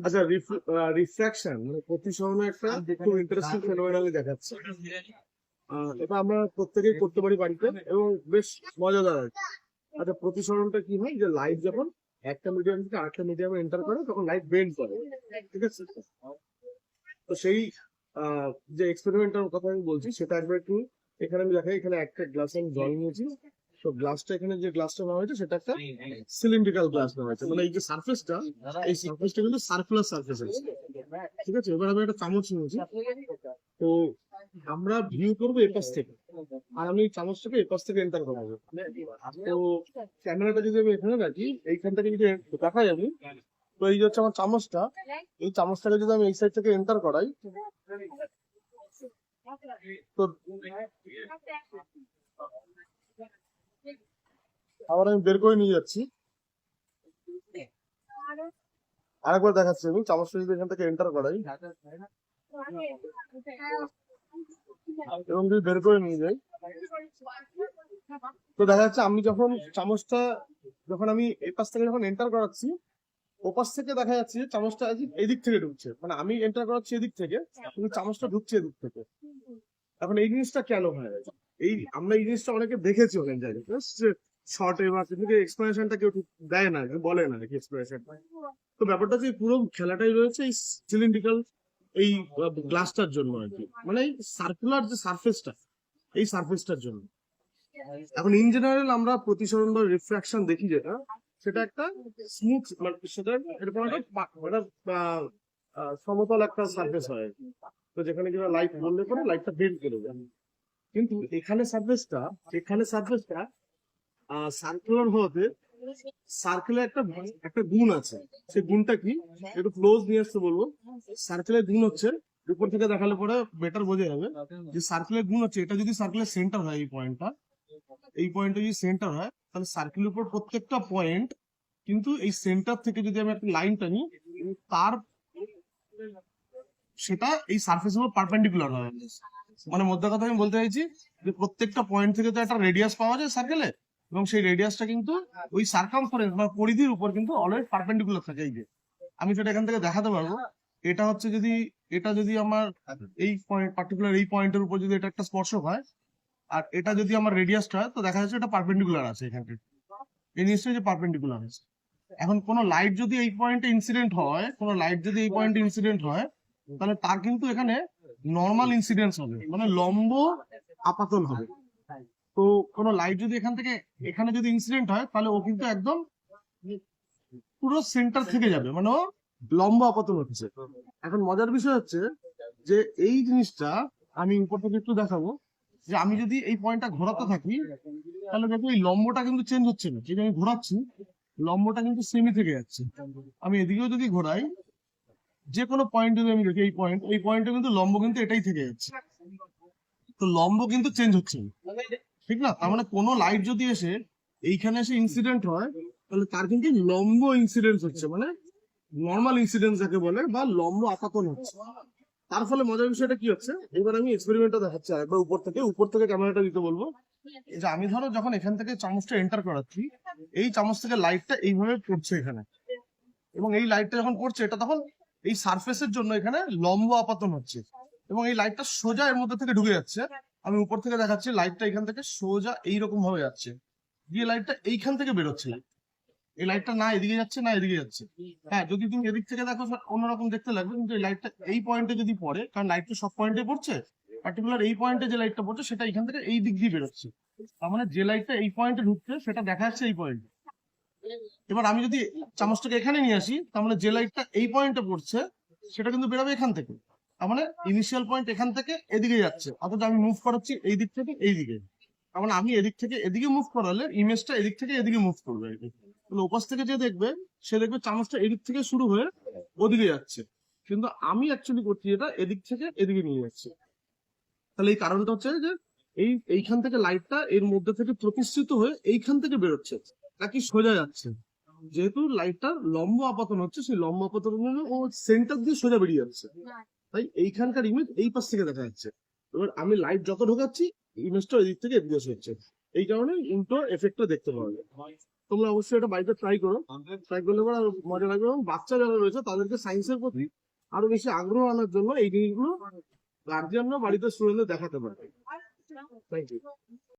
আচ্ছা, রিফ্র্যাকশন মানে প্রতিসরণ একটা খুব ইন্টারেস্টিং ফেনোমেনালি দেখাচ্ছে। এটা আমরা প্রত্যেকেই করতে পারি বাড়িতে এবং বেশ মজাদার আর কি। আচ্ছা, প্রতিসরণটা কি হয়, যে লাইট যখন একটা মিডিয়াম থেকে আরেকটা মিডিয়ামে এন্টার করে তখন লাইট বেন্ড করে, ঠিক আছে? তো সেই যে এক্সপেরিমেন্টের কথা আমি বলছি সেটা একবার একটু এখানে আমি দেখাই। এখানে একটা গ্লাস আমি জল নিয়েছি। তো গ্লাসটা, এখানে যে গ্লাসটা নেওয়া হয়েছে সেটা একটা সিলিন্ড্রিক্যাল গ্লাস নেওয়া হয়েছে, মানে এই যে সারফেসটা, এই সারফেসটা কিন্তু সার্কুলার সারফেস আছে, ঠিক আছে? এবার আমি একটা চামচ নিয়েছি। তো আমরা ভিউ করবো এপাশ থেকে, আর আমি এই চামচটাকে এপাশ থেকে এন্টার করাবো। তো ক্যামেরাটা যদি আমি এখানে রাখি, এইখান থেকে যদি দেখাই আমি, তো এই যে হচ্ছে আমার চামচটা, এই চামচটাকে যদি আমি এই সাইড থেকে এন্টার করাই, তো আবার আমি বের করে নিয়ে যাচ্ছি। আরেকবার দেখাচ্ছি, আমি চামচটা যদি এখান থেকে এন্টার করাই এবং যদি বের করে নিয়ে যাই, তো দেখা যাচ্ছে আমি যখন চামচটা, যখন আমি এই পাশ থেকে যখন এন্টার করাচ্ছি, ওপাশ থেকে দেখা যাচ্ছে যে চামচটা এদিক থেকে ঢুকছে, মানে আমি এন্টার করাচ্ছি এদিক থেকে কিন্তু চামচটা ঢুকছে এদিক থেকে। এখন এই জিনিসটা কেন হয়? এই আমরা এই জিনিসটা অনেকে দেখেছি অনেক জায়গায়, শর্টে বা থেকে এক্সপ্লেনেশনটা কেউ ঠিক দেয় না, কেউ বলে না কি এক্সপ্লেনেশন। তো ব্যাপারটা যে পুরো খেলাটাই রয়েছে এই সিলিন্ড্রিক্যাল এই গ্লাসটার জন্য আর কি, মানে এই সার্কুলার যে সারফেসটা, এই সারফেসটার জন্য। এখন ইন জেনারেল আমরা প্রতিসরণ বা রিফ্রাকশন দেখি যেটা, সেটা একটা স্মুথ, মানে সেটা এরকম একটা সমতল একটা সারফেস হয় আর কি। তো যেখানে কিনা লাইট বললে পরে লাইটটা বেন্ড করে যায়। কিন্তু এখানে সারফেসটা সার্কুলার হওয়াতে সার্কেলের একটা একটা গুণ আছে। সেই গুণটা কি, একটু ক্লোজ নিয়ে আসতে বলবো। সার্কেলের গুণ হচ্ছে, উপর থেকে দেখালে পরে বেটার বোঝা যাবে, যে সার্কেলের গুণ হচ্ছে, এটা যদি সার্কেলের সেন্টার হয়, এই পয়েন্টটা যদি সেন্টার হয়, তাহলে সার্কেলের উপর প্রত্যেকটা পয়েন্ট কিন্তু এই সেন্টার থেকে যদি আমি একটা লাইন টানি, তার সেটা এই সারফেসের উপর পারপেন্ডিকুলার হবে। মানে মধ্যে কথা আমি বলতে চাইছি যে প্রত্যেকটা পয়েন্ট থেকে তো একটা রেডিয়াস পাওয়া যায় সার্কেলে, এবং সেই রেডিয়াসটা কিন্তু ওই সার্কামফারেন্স বা পরিধির উপর কিন্তু অলওয়েজ পারপেন্ডিকুলার থাকে। এই যে আমি সেটা এখান থেকে দেখাতে পারবো, এটা হচ্ছে যদি, এটা যদি আমার এই পয়েন্ট পার্টিকুলার এই পয়েন্টের উপর যদি এটা একটা স্পর্শক হয়, আর এটা যদি আমার রেডিয়াসটা হয়, তো দেখা যাচ্ছে এটা পারপেন্ডিকুলার আছে এখান থেকে, এই জিনিসটা যে পারপেন্ডিকুলার আছে। এখন কোনো লাইট যদি এই পয়েন্টে ইনসিডেন্ট হয়, কোনো লাইট যদি এই পয়েন্টে ইনসিডেন্ট হয়, তাহলে তার কিন্তু এখানে নর্মাল ইনসিডেন্স হবে, মানে লম্ব আপাতন হবে। তো কোনো লাইট যদি এখান থেকে এখানে যদি ইনসিডেন্ট হয়, তাহলে ও কিন্তু একদম পুরো সেন্টার থেকে যাবে, মানে ও লম্ব আপাতন হচ্ছে। এখন মজার বিষয় হচ্ছে যে এই জিনিসটা আমি উপর থেকে একটু দেখাবো, যে আমি যদি এই পয়েন্টটা ঘোরাতে থাকি, তাহলে দেখো এই লম্বটা কিন্তু চেঞ্জ হচ্ছে না। যদি আমি ঘোরাচ্ছি, লম্বটা কিন্তু সেমি থেকে যাচ্ছে। আমি এদিকেও যদি ঘোরাই, যে কোনো পয়েন্ট যদি আমি দেখি, এই পয়েন্টে কিন্তু লম্ব কিন্তু এটাই থেকে যাচ্ছে। তো লম্ব কিন্তু চেঞ্জ হচ্ছে না, ঠিক না? তার মানে কোনো লাইট যদি এসে এইখানে এসে ইনসিডেন্ট হয়, তাহলে তার কিন্তু লম্ব ইনসিডেন্স হচ্ছে, মানে নর্মাল ইনসিডেন্স যাকে বলে, বা লম্ব আপাতন হচ্ছে। তার ফলে মজার বিষয়টা কি হচ্ছে, এবার আমি এক্সপেরিমেন্টটা দেখাচ্ছি একবার উপর থেকে ক্যামেরাটা দিতে বলবো। যে আমি ধরো যখন এখান থেকে চামচটা এন্টার করাচ্ছি, এই চামচ থেকে লাইটটা এইভাবে পড়ছে এখানে, এবং এই লাইটটা যখন পড়ছে, এটা তখন এই সারফেসের জন্য এখানে লম্ব আপাতন হচ্ছে, এবং এই লাইটটা সোজা এর মধ্যে থেকে ঢুকে যাচ্ছে। আমি উপর থেকে দেখাচ্ছি, লাইটটা এখান থেকে সোজা এইরকম ভাবে যাচ্ছে, দিয়ে লাইটটা এইখান থেকে বেরোচ্ছে। এই লাইটটা না এদিকে যাচ্ছে না এদিকে যাচ্ছে। হ্যাঁ, যদি তুমি এদিক থেকে দেখো অন্যরকম দেখতে লাগবে, কিন্তু এই লাইটটা এই পয়েন্টে যদি পড়ে, কারণ লাইটটা সব পয়েন্টে পড়ছে, পার্টিকুলার এই পয়েন্টে যে লাইটটা পড়ছে সেটা এখান থেকে এই দিক দিয়ে বেরোচ্ছে। তার মানে যে লাইটটা এই পয়েন্টে ঢুকছে সেটা দেখা যাচ্ছে এই পয়েন্টে। এবার আমি যদি চামচটাকে এখানে নিয়ে আসি, তার মানে যে লাইটটা এই পয়েন্টে পড়ছে সেটা কিন্তু বেরোবে এখান থেকে। তার মানে ইনিশিয়াল পয়েন্ট এখান থেকে এদিকে যাচ্ছে, অথচ আমি মুভ করাচ্ছি এই দিক থেকে এই দিকে। তার মানে আমি এদিক থেকে এদিকে মুভ করালে ইমেজটা এদিক থেকে এদিকে মুভ করবে আর কি। তাহলে ওপাশ থেকে যে দেখবে, সে দেখবে চামচটা এদিক থেকে শুরু হয়ে ওদিকে যাচ্ছে, কিন্তু আমি অ্যাকচুয়ালি করছি এটা এদিক থেকে এদিকে নিয়ে যাচ্ছি। তাহলে এই কারণটা হচ্ছে যে এইখান থেকে লাইটটা এর মধ্যে থেকে প্রতিষ্ঠিত হয়ে এইখান থেকে বেরোচ্ছে, নাকি সোজা যাচ্ছে। যেহেতু লাইটটা লম্ব আপাতন হচ্ছে, সেই লম্ব আপাতন ও সেন্টার দিয়ে সোজা বেরিয়ে যাচ্ছে, তাই এইখানকার ইমেজ এই পাশ থেকে দেখা যাচ্ছে। এবার আমি লাইট যত ঢোকাচ্ছি, ইমেজটা এদিক থেকে এদিকে হচ্ছে, এই কারণে উল্টো এফেক্টটা দেখতে পাওয়া যায়। তোমরা অবশ্যই এটা বাড়িতে ট্রাই করো, ট্রাই করলে পরে আরো মজা লাগবে। এবং বাচ্চা যারা রয়েছে তাদেরকে সায়েন্সের প্রতি আরো বেশি আগ্রহ আনার জন্য এই জিনিসগুলো গার্জিয়ানরা বাড়িতে স্টুডেন্টদের দেখাতে পারে। Thank you.